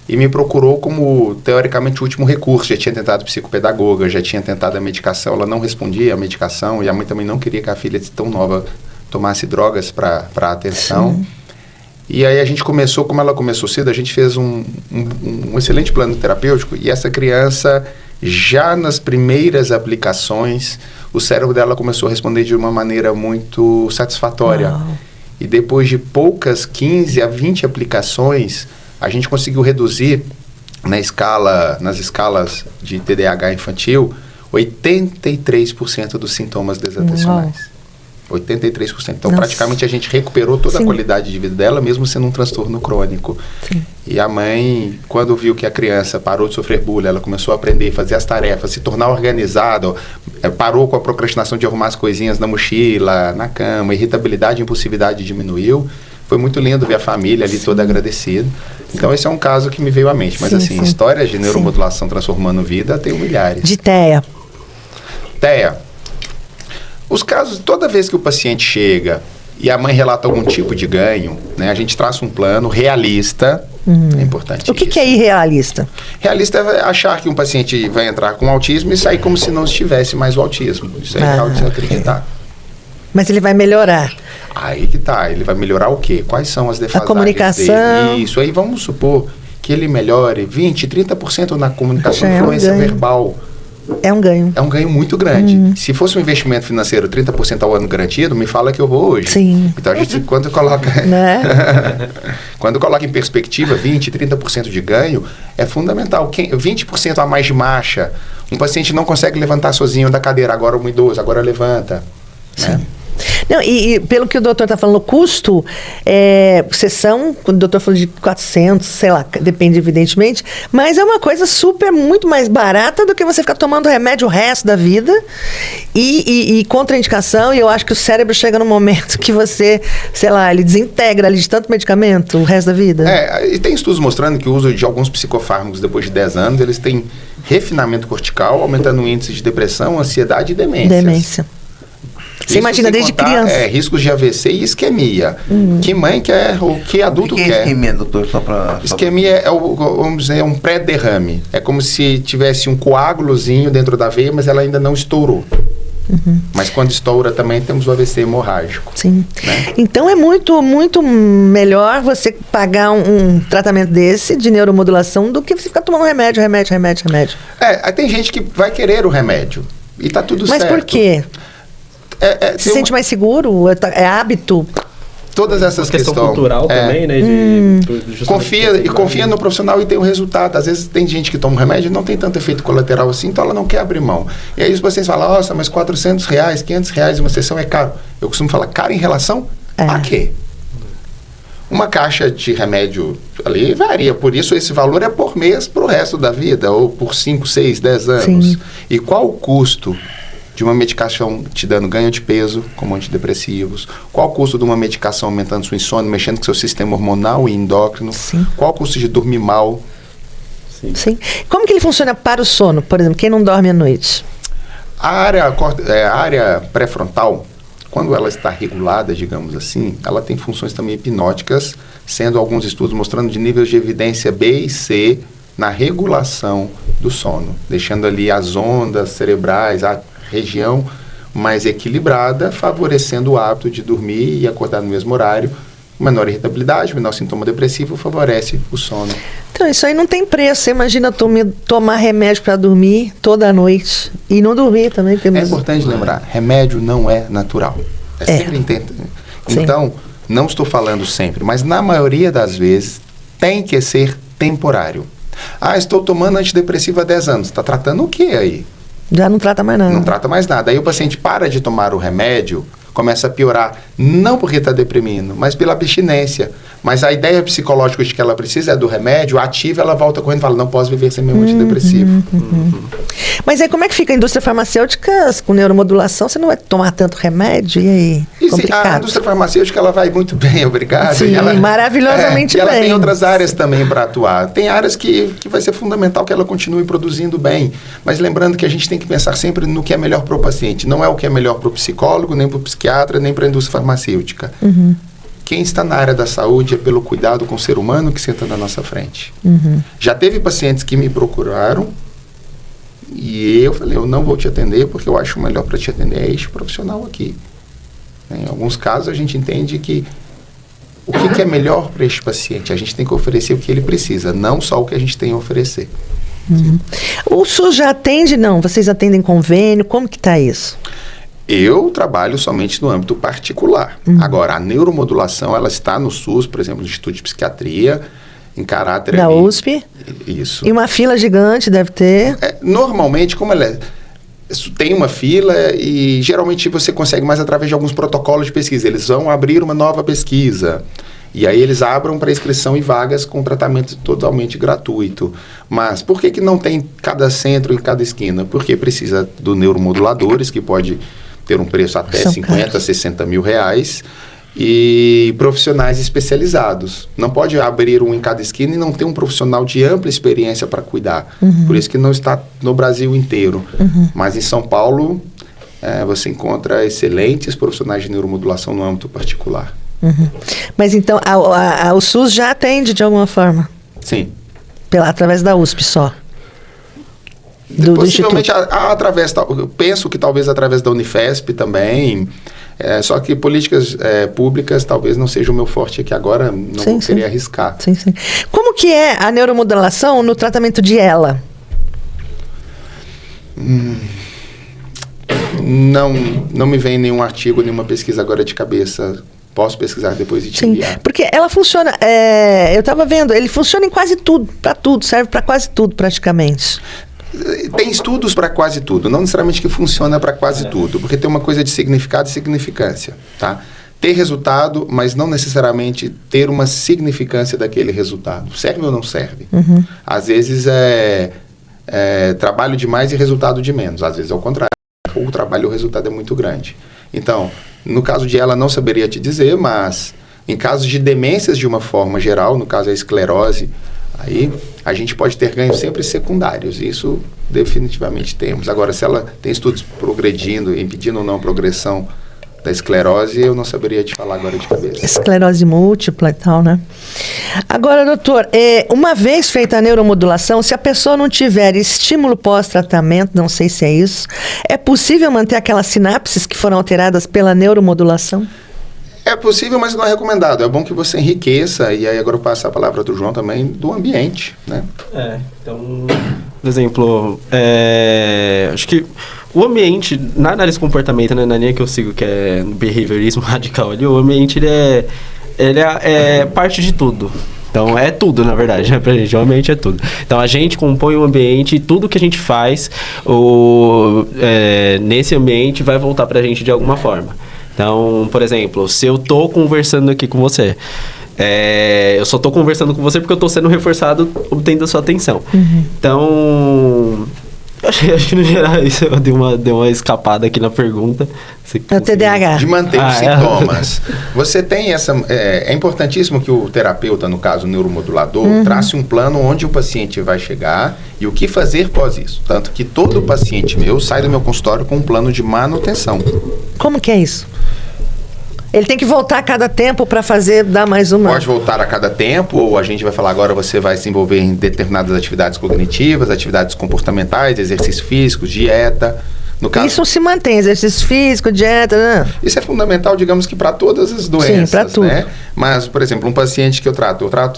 e me procurou como, teoricamente, o último recurso. Já tinha tentado psicopedagoga, já tinha tentado a medicação. Ela não respondia à medicação e a mãe também não queria que a filha tão nova tomasse drogas para atenção. Sim. E aí a gente começou, como ela começou cedo, a gente fez um excelente plano terapêutico e essa criança, já nas primeiras aplicações, o cérebro dela começou a responder de uma maneira muito satisfatória. Uau. E depois de poucas 15 a 20 aplicações, a gente conseguiu reduzir nas escalas de TDAH infantil 83% dos sintomas desatencionais. Uau. 83%. Então, nossa, praticamente a gente recuperou toda a qualidade de vida dela, mesmo sendo um transtorno crônico. Sim. E a mãe, quando viu que a criança parou de sofrer bullying, ela começou a aprender, fazer as tarefas, se tornar organizada, parou com a procrastinação de arrumar as coisinhas na mochila, na cama, irritabilidade e impulsividade diminuiu. Foi muito lindo ver a família ali toda agradecida. Então, esse é um caso que me veio à mente. Mas, assim, histórias de neuromodulação transformando vida, tem milhares. De TEA. TEA. Os casos, toda vez que o paciente chega e a mãe relata algum tipo de ganho, né, a gente traça um plano realista, é importante. O que é irrealista? Realista é achar que um paciente vai entrar com autismo e sair como se não estivesse mais o autismo. Isso é real de se acreditar. Mas ele vai melhorar. Aí que tá, ele vai melhorar o quê? Quais são as defasagens a comunicação dele? Isso, aí vamos supor que ele melhore 20%, 30% na comunicação, influência verbal. É um ganho. É um ganho muito grande. Se fosse um investimento financeiro 30% ao ano garantido, me fala que eu vou hoje. Sim. Então a gente, quando coloca quando coloca em perspectiva 20%, 30% de ganho, é fundamental. 20% a mais de marcha. Um paciente não consegue levantar sozinho da cadeira, agora um idoso, agora levanta. Né? Não, e pelo que o doutor está falando, o custo, sessão, quando o doutor falou de 400, sei lá, depende evidentemente, mas é uma coisa muito mais barata do que você ficar tomando remédio o resto da vida e contraindicação, e eu acho que o cérebro chega num momento que você, sei lá, ele desintegra ali de tanto medicamento o resto da vida. E tem estudos mostrando que o uso de alguns psicofármacos depois de 10 anos, eles têm refinamento cortical, aumentando o índice de depressão, ansiedade e demência. Você imagina desde criança. Riscos de AVC e isquemia. Que mãe quer, ou que adulto quer. Isquemia, doutor? Isquemia vamos dizer, um pré-derrame. É como se tivesse um coágulozinho dentro da veia, mas ela ainda não estourou. Mas quando estoura também temos o AVC hemorrágico. Sim. Né? Então é muito, muito melhor você pagar um tratamento desse de neuromodulação do que você ficar tomando remédio. Aí tem gente que vai querer o remédio. E tá tudo certo. Mas por quê? Se sente mais seguro? É hábito? Todas essas questões. Cultural também, né? Confia no profissional e tem o resultado. Às vezes tem gente que toma um remédio e não tem tanto efeito colateral assim, então ela não quer abrir mão. E aí os pacientes falam, nossa, mas R$400, R$500 uma sessão é caro. Eu costumo falar, caro em relação a quê? Uma caixa de remédio ali varia, por isso esse valor é por mês para o resto da vida, ou por 5, 6, 10 anos. Sim. E qual o custo de uma medicação te dando ganho de peso, como antidepressivos? Qual o custo de uma medicação aumentando sua insônia, mexendo com seu sistema hormonal e endócrino? Sim. Qual o custo de dormir mal? Sim. Como que ele funciona para o sono, por exemplo, quem não dorme à noite? A área pré-frontal, quando ela está regulada, digamos assim, ela tem funções também hipnóticas, sendo alguns estudos mostrando de níveis de evidência B e C na regulação do sono, deixando ali as ondas cerebrais, a região mais equilibrada, favorecendo o hábito de dormir e acordar no mesmo horário. Menor irritabilidade, menor sintoma depressivo, favorece o sono. Então, isso aí não tem preço. Você imagina tomar remédio para dormir toda noite e não dormir também. É importante lembrar, remédio não é natural. Sempre Então, não estou falando sempre, mas na maioria das vezes tem que ser temporário. Estou tomando antidepressivo há 10 anos. Está tratando o que aí? Já não trata mais nada. Não trata mais nada. Aí o paciente para de tomar o remédio, começa a piorar, não porque está deprimindo, mas pela abstinência. Mas a ideia psicológica de que ela precisa é do remédio, ativa, ela volta correndo e fala, não posso viver sem meu antidepressivo. Mas aí como é que fica a indústria farmacêutica com neuromodulação? Você não vai tomar tanto remédio? E aí? A indústria farmacêutica ela vai muito bem, obrigado. Sim, maravilhosamente bem. E ela tem outras áreas também para atuar. Tem áreas que vai ser fundamental que ela continue produzindo bem. Mas lembrando que a gente tem que pensar sempre no que é melhor para o paciente. Não é o que é melhor para o psicólogo, nem para o psiquiatra, nem para a indústria farmacêutica. Quem está na área da saúde é pelo cuidado com o ser humano que senta na nossa frente. Já teve pacientes que me procuraram e eu falei, eu não vou te atender porque eu acho melhor para te atender é este profissional aqui. Em alguns casos a gente entende que o que é melhor para este paciente? A gente tem que oferecer o que ele precisa, não só o que a gente tem a oferecer. O SUS já atende, não? Vocês atendem convênio? Como que está isso? Eu trabalho somente no âmbito particular. Agora, a neuromodulação, ela está no SUS, por exemplo, no Instituto de Psiquiatria, em caráter... Da USP? Isso. E uma fila gigante deve ter? Normalmente, como ela tem uma fila e geralmente você consegue mais através de alguns protocolos de pesquisa. Eles vão abrir uma nova pesquisa. E aí eles abram para inscrição e vagas com tratamento totalmente gratuito. Mas por que não tem cada centro em cada esquina? Porque precisa do neuromoduladores, que pode ter um preço até 50, 60 mil reais, e profissionais especializados. Não pode abrir um em cada esquina e não ter um profissional de ampla experiência para cuidar. Por isso que não está no Brasil inteiro. Mas em São Paulo, você encontra excelentes profissionais de neuromodulação no âmbito particular. Mas então, o SUS já atende de alguma forma? Sim. Através da USP só? Possivelmente eu penso que talvez através da Unifesp também, só que políticas públicas talvez não seja o meu forte aqui agora, não queria arriscar. Sim. Como que é a neuromodulação no tratamento de ELA? Não me vem nenhum artigo, nenhuma pesquisa agora de cabeça. Posso pesquisar depois e te enviar. Porque ela funciona, eu estava vendo, ele funciona em quase tudo, para tudo, serve para quase tudo praticamente. Tem estudos para quase tudo, não necessariamente que funciona para quase tudo, porque tem uma coisa de significado e significância, tá? Ter resultado, mas não necessariamente ter uma significância daquele resultado. Serve ou não serve? Às vezes trabalho demais e resultado de menos, às vezes é o contrário. Ou o trabalho e o resultado é muito grande. Então, no caso de ela, não saberia te dizer, mas em casos de demências de uma forma geral, no caso a esclerose, aí a gente pode ter ganhos sempre secundários. Isso definitivamente temos. Agora, se ela tem estudos progredindo, impedindo ou não a progressão da esclerose, eu não saberia te falar agora de cabeça. Esclerose múltipla e tal, né? Agora, doutor, uma vez feita a neuromodulação, se a pessoa não tiver estímulo pós-tratamento, não sei se é isso, é possível manter aquelas sinapses que foram alteradas pela neuromodulação? É possível, mas não é recomendado. É bom que você enriqueça, e aí agora eu passo a palavra do João também, do ambiente, né? Então, por exemplo, acho que o ambiente, na análise de comportamento, né, na linha que eu sigo, que é no behaviorismo radical ali, o ambiente ele é parte de tudo. Então, é tudo, na verdade, né, pra gente. O ambiente é tudo. Então, a gente compõe o ambiente e tudo que a gente faz nesse ambiente vai voltar pra gente de alguma forma. Então, por exemplo, se eu tô conversando aqui com você, eu só tô conversando com você porque eu tô sendo reforçado obtendo a sua atenção. Então, acho que no geral isso eu dei uma escapada aqui na pergunta. É o TDAH. De manter os sintomas. Você tem essa... É importantíssimo que o terapeuta, no caso o neuromodulador, trace um plano onde o paciente vai chegar e o que fazer após isso. Tanto que todo paciente meu sai do meu consultório com um plano de manutenção. Como que é isso? Ele tem que voltar a cada tempo para dar mais uma... Pode voltar a cada tempo, ou a gente vai falar agora você vai se envolver em determinadas atividades cognitivas, atividades comportamentais, exercícios físicos, dieta. No caso, Isso se mantém, exercício físico, dieta, né? isso é fundamental, digamos que para todas as doenças. Sim, para tudo. Né? Mas, por exemplo, um paciente que eu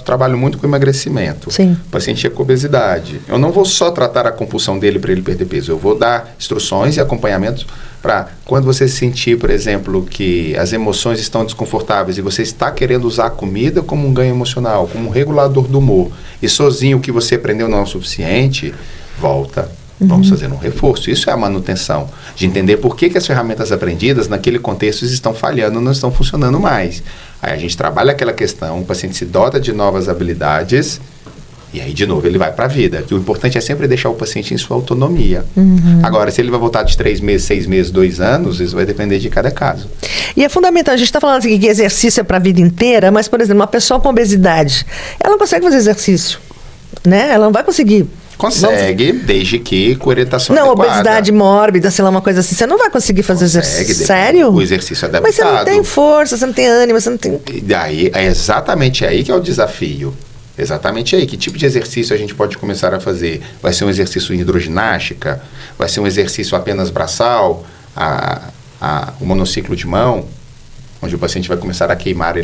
trabalho muito com emagrecimento. Sim. Paciente com obesidade. Eu não vou só tratar a compulsão dele para ele perder peso. Eu vou dar instruções e acompanhamentos para quando você sentir, por exemplo, que as emoções estão desconfortáveis e você está querendo usar a comida como um ganho emocional, como um regulador do humor, e sozinho o que você aprendeu não é o suficiente, volta. Vamos fazer um reforço. Isso é a manutenção, de entender por que as ferramentas aprendidas naquele contexto estão falhando, não estão funcionando mais. Aí a gente trabalha aquela questão, o paciente se dota de novas habilidades e aí, de novo, ele vai para a vida. Que o importante é sempre deixar o paciente em sua autonomia. Agora, se ele vai voltar de 3 meses, 6 meses, 2 anos, isso vai depender de cada caso. E é fundamental, a gente está falando aqui que exercício é para a vida inteira, mas, por exemplo, uma pessoa com obesidade, ela não consegue fazer exercício, né? Ela não vai conseguir. Consegue, desde que com orientação Não, adequada. obesidade mórbida, sei lá, uma coisa assim, você não vai conseguir fazer exercício. Sério? O exercício adaptado. Mas você não tem força, você não tem ânimo, você não tem... E daí, é exatamente aí que é o desafio. Exatamente aí. Que tipo de exercício a gente pode começar a fazer? Vai ser um exercício hidroginástica? Vai ser um exercício apenas braçal? O monociclo de mão? Onde o paciente vai começar a queimar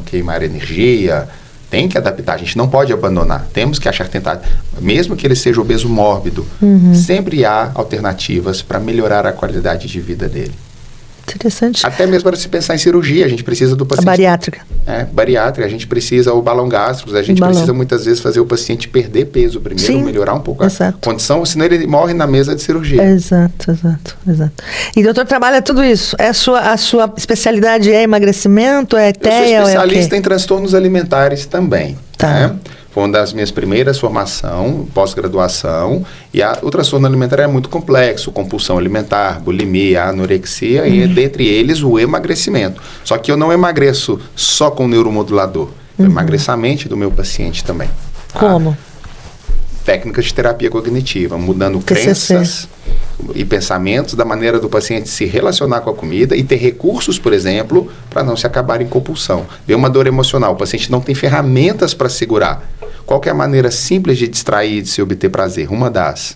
queimar energia? Tem que adaptar, a gente não pode abandonar. Temos que tentar, mesmo que ele seja obeso mórbido, sempre há alternativas para melhorar a qualidade de vida dele. Interessante. Até mesmo para se pensar em cirurgia, a gente precisa do A paciente... bariátrica. Bariátrica, a gente precisa o balão gástrico, a gente precisa muitas vezes fazer o paciente perder peso primeiro, Sim, melhorar um pouco exato. a condição, senão ele morre na mesa de cirurgia. Exato. E o doutor trabalha tudo isso? A sua especialidade é emagrecimento, é Eu sou TEA ou é o especialista quê? em transtornos alimentares também. Tá. Né? Foi uma das minhas primeiras formação, pós-graduação, e o transtorno alimentar é muito complexo, compulsão alimentar, bulimia, anorexia, e dentre eles o emagrecimento. Só que eu não emagreço só com neuromodulador, eu emagreço a mente do meu paciente também. Tá? Como? Técnicas de terapia cognitiva, mudando TCC. crenças e pensamentos da maneira do paciente se relacionar com a comida e ter recursos, por exemplo, para não se acabar em compulsão. Vê uma dor emocional, o paciente não tem ferramentas para segurar. Qual que é a maneira simples de distrair, de se obter prazer? Uma das,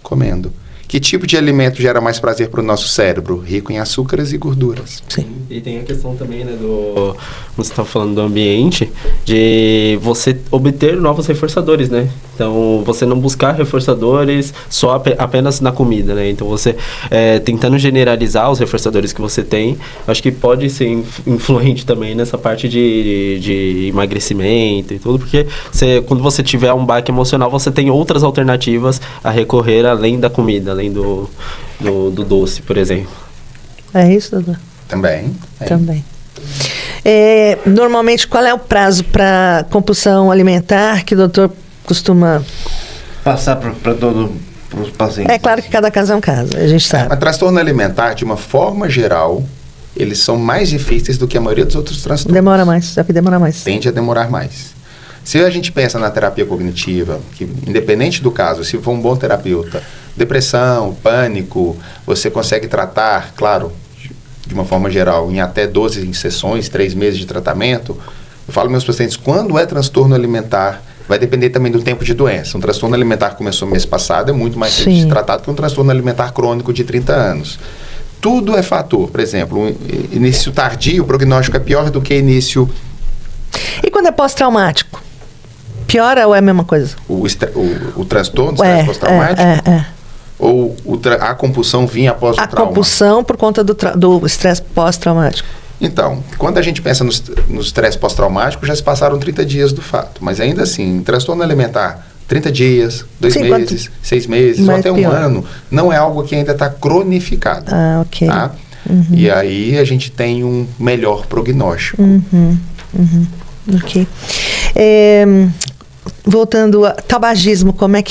comendo. Que tipo de alimento gera mais prazer para o nosso cérebro? Rico em açúcares e gorduras. Sim. E tem a questão também, né, como você estava falando do ambiente, de você obter novos reforçadores, né? Então, você não buscar reforçadores só apenas na comida, né? Então, você tentando generalizar os reforçadores que você tem, acho que pode ser influente também nessa parte de emagrecimento e tudo, porque quando você tiver um baque emocional, você tem outras alternativas a recorrer além da comida, além do doce, por exemplo. É isso, doutor? Também. Também. Normalmente, qual é o prazo para compulsão alimentar que o doutor costuma... Passar para todo os pacientes. É claro que cada caso é um caso, a gente sabe. Mas transtorno alimentar, de uma forma geral, eles são mais difíceis do que a maioria dos outros transtornos. Demora mais, já que demora mais. Tende a demorar mais. Se a gente pensa na terapia cognitiva, que independente do caso, se for um bom terapeuta, depressão, pânico, você consegue tratar, claro, de uma forma geral, em até 12 sessões, 3 meses de tratamento. Eu falo aos meus pacientes, quando é transtorno alimentar, vai depender também do tempo de doença. Um transtorno alimentar que começou mês passado é muito mais simples de tratado que um transtorno alimentar crônico de 30 anos. Tudo é fator. Por exemplo, início tardio, o prognóstico é pior do que início... E quando é pós-traumático? Piora ou é a mesma coisa? O transtorno do estresse pós-traumático? Ou a compulsão vinha após o trauma? A compulsão por conta do estresse pós-traumático. Então, quando a gente pensa no estresse pós-traumático, já se passaram 30 dias do fato. Mas ainda assim, transtorno alimentar, 30 dias, 2 meses, 6 meses, ou até um ano, não é algo que ainda está cronificado. Ah, ok. Tá? E aí a gente tem um melhor prognóstico. Ok. Voltando ao tabagismo, como é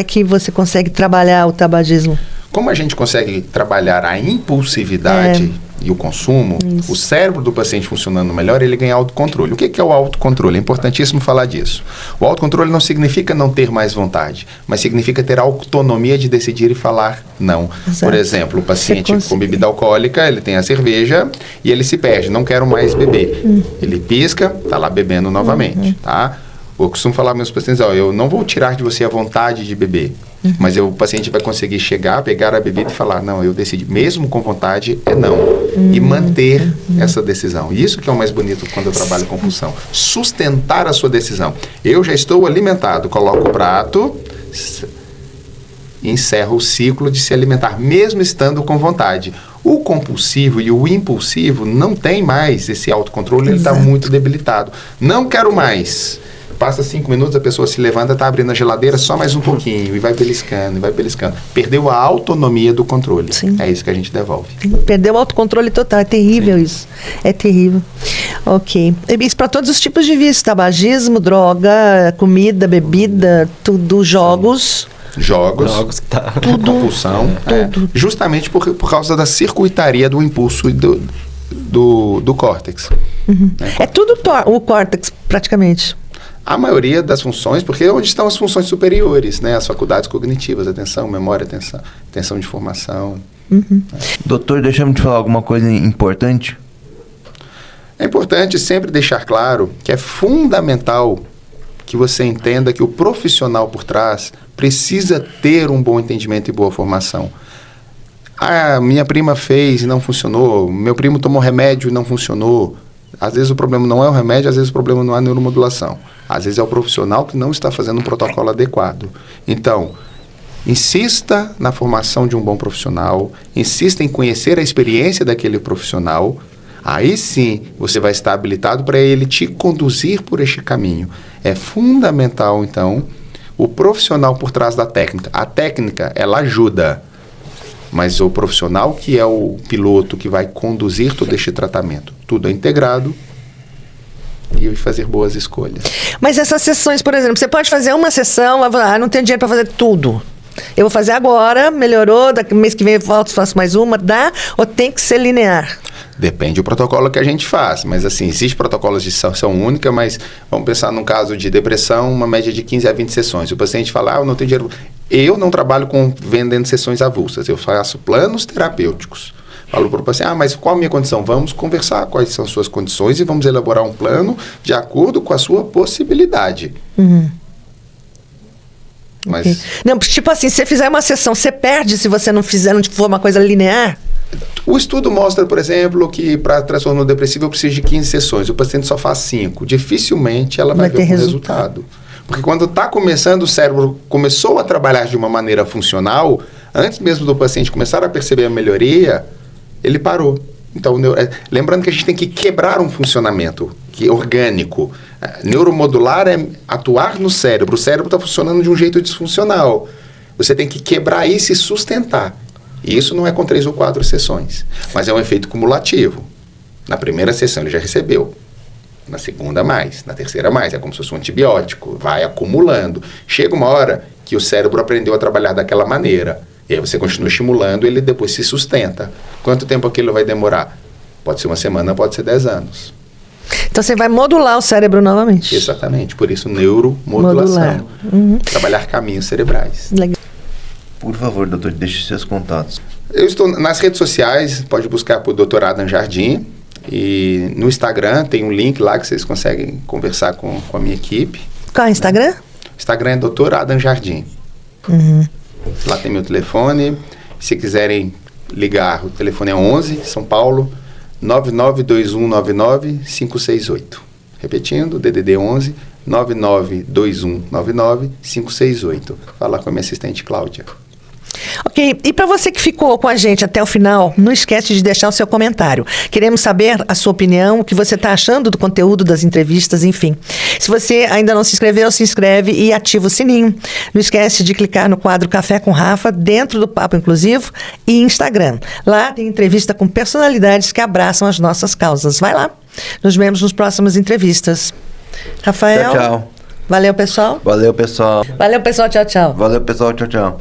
que você consegue trabalhar o tabagismo? Como a gente consegue trabalhar a impulsividade e o consumo, o cérebro do paciente funcionando melhor, ele ganha autocontrole. O que é o autocontrole? É importantíssimo falar disso. O autocontrole não significa não ter mais vontade, mas significa ter autonomia de decidir e falar não. Exato. Por exemplo, o paciente com bebida alcoólica, ele tem a cerveja e ele se perde, não quero mais beber. Ele pisca, está lá bebendo novamente, tá? Eu costumo falar aos meus pacientes, eu não vou tirar de você a vontade de beber. Mas o paciente vai conseguir chegar, pegar a bebida e falar, não, eu decidi, mesmo com vontade, é não. E manter essa decisão. Isso que é o mais bonito quando eu trabalho com compulsão. Sustentar a sua decisão. Eu já estou alimentado, coloco o prato, encerro o ciclo de se alimentar, mesmo estando com vontade. O compulsivo e o impulsivo não tem mais esse autocontrole, ele está muito debilitado. Não quero mais. Passa 5 minutos, a pessoa se levanta, está abrindo a geladeira só mais um pouquinho, e vai beliscando, e vai beliscando. Perdeu a autonomia do controle. Sim. É isso que a gente devolve. Perdeu o autocontrole total, é terrível isso. É terrível. Ok. Isso para todos os tipos de vício, tabagismo, droga, comida, bebida, tudo, jogos. Jogos que tá. compulsão, justamente por causa da circuitaria do impulso e do córtex. Né? É tudo o córtex, praticamente. A maioria das funções, porque é onde estão as funções superiores, né? As faculdades cognitivas, atenção, memória, atenção de formação. Doutor, deixa-me te falar alguma coisa importante. É importante sempre deixar claro que é fundamental que você entenda que o profissional por trás precisa ter um bom entendimento e boa formação. Ah, minha prima fez e não funcionou, meu primo tomou remédio e não funcionou. Às vezes o problema não é o remédio, às vezes o problema não é a neuromodulação. Às vezes é o profissional que não está fazendo um protocolo adequado. Então, insista na formação de um bom profissional, insista em conhecer a experiência daquele profissional. Aí sim, você vai estar habilitado para ele te conduzir por este caminho. É fundamental, então, o profissional por trás da técnica. A técnica, ela ajuda, mas o profissional que é o piloto que vai conduzir todo este tratamento. Tudo é integrado e fazer boas escolhas. Mas essas sessões, por exemplo, você pode fazer uma sessão, não tenho dinheiro para fazer tudo. Eu vou fazer agora, melhorou, daqui mês que vem eu volto, faço mais uma, dá? Ou tem que ser linear? Depende do protocolo que a gente faz, mas assim, existe protocolos de sessão única, mas vamos pensar num caso de depressão, uma média de 15 a 20 sessões. O paciente fala, eu não tenho dinheiro. Eu não trabalho com vendendo sessões avulsas, eu faço planos terapêuticos. Falo para o paciente, mas qual a minha condição? Vamos conversar quais são as suas condições e vamos elaborar um plano de acordo com a sua possibilidade. Mas... Okay. Não, tipo assim, se você fizer uma sessão, você perde se você não for uma coisa linear? O estudo mostra, por exemplo, que para transtorno depressivo eu preciso de 15 sessões, o paciente só faz 5. Dificilmente ela vai ver algum resultado. Porque quando está começando, o cérebro começou a trabalhar de uma maneira funcional, antes mesmo do paciente começar a perceber a melhoria, ele parou. Então, lembrando que a gente tem que quebrar um funcionamento orgânico. Neuromodular é atuar no cérebro. O cérebro está funcionando de um jeito disfuncional. Você tem que quebrar isso e sustentar. E isso não é com 3 ou 4 sessões, mas é um efeito cumulativo. Na primeira sessão ele já recebeu, na segunda mais, na terceira mais. É como se fosse um antibiótico, vai acumulando. Chega uma hora que o cérebro aprendeu a trabalhar daquela maneira. E aí você continua estimulando, ele depois se sustenta. Quanto tempo aquilo vai demorar? Pode ser uma semana, pode ser 10 anos. Então você vai modular o cérebro novamente. Exatamente, por isso neuromodulação. Trabalhar caminhos cerebrais. Legal. Por favor, doutor, deixe seus contatos. Eu estou nas redes sociais, pode buscar por Dr. Adam Jardim. E no Instagram tem um link lá que vocês conseguem conversar com a minha equipe. Qual é o Instagram? O Instagram é Dr. Adam Jardim. Lá tem meu telefone. Se quiserem ligar, o telefone é 11, São Paulo, 992199-568. Repetindo, DDD 11 992199-568. Falar com a minha assistente Cláudia. Ok, e para você que ficou com a gente até o final, não esquece de deixar o seu comentário. Queremos saber a sua opinião, o que você está achando do conteúdo das entrevistas, enfim. Se você ainda não se inscreveu, se inscreve e ativa o sininho. Não esquece de clicar no quadro Café com Rafa, dentro do Papo Inclusivo e Instagram. Lá tem entrevista com personalidades que abraçam as nossas causas. Vai lá. Nos vemos nas próximas entrevistas. Rafael. Tchau, tchau. Valeu, pessoal. Valeu, pessoal. Valeu, pessoal. Tchau, tchau. Valeu, pessoal. Tchau, tchau.